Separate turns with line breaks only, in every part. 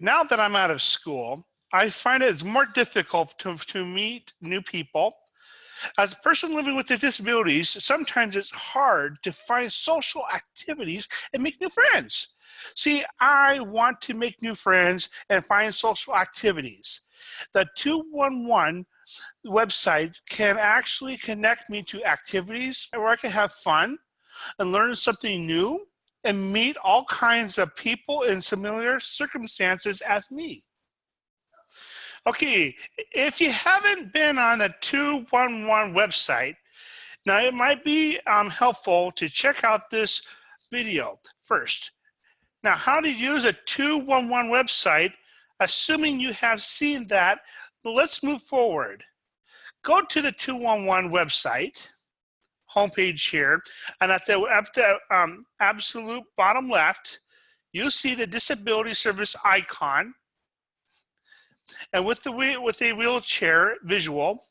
Now that I'm out of school, I find it's more difficult to meet new people. As a person living with disabilities, sometimes it's hard to find social activities and make new friends. See, I want to make new friends and find social activities. The 211 website can actually connect me to activities where I can have fun and learn something new and meet all kinds of people in similar circumstances as me. Okay, if you haven't been on the 211 website, now it might be helpful to check out this video first. Now, how to use a 211 website, assuming you have seen that, let's move forward. Go to the 211 website, homepage here, and at the absolute bottom left, you'll see the disability service icon, and with a wheelchair visual.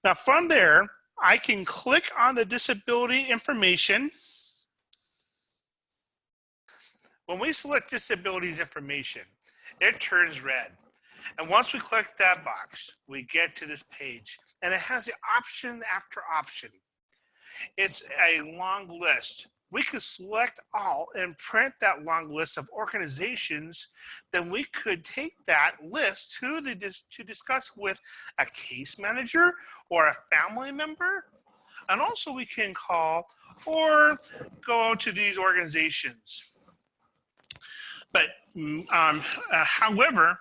Now from there, I can click on the disability information. When we select disabilities information, it turns red. And once we click that box, we get to this page, and it has the option after option. It's a long list. We could select all and print that long list of organizations. Then we could take that list to discuss with a case manager or a family member. And also we can call or go to these organizations. But however,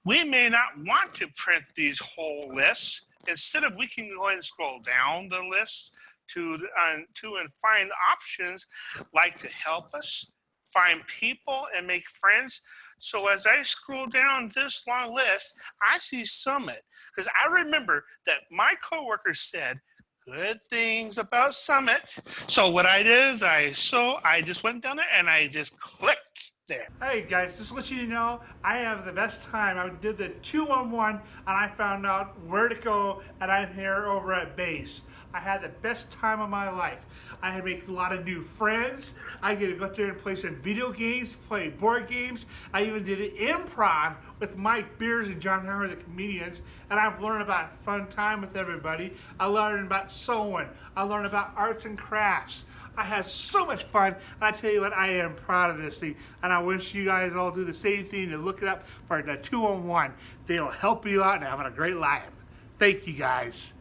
we may not want to print these whole lists. Instead of, we can go ahead and scroll down the list to and find options like to help us find people and make friends. So as I scroll down this long list, I see Summit, because I remember that my coworker said good things about Summit. So what I did is I just went down there and I just clicked there.
Hey guys, just to let you know, I have the best time. I did the 211 and I found out where to go, and I'm here over at base. I had the best time of my life. I had made a lot of new friends. I get to go out there and play some video games, play board games. I even did the improv with Mike Beers and John Howard, the comedians, and I've learned about fun time with everybody. I learned about sewing. I learned about arts and crafts. I had so much fun, and I tell you what, I am proud of this thing, and I wish you guys all do the same thing and look it up for the 211. They'll help you out and having a great life. Thank you guys.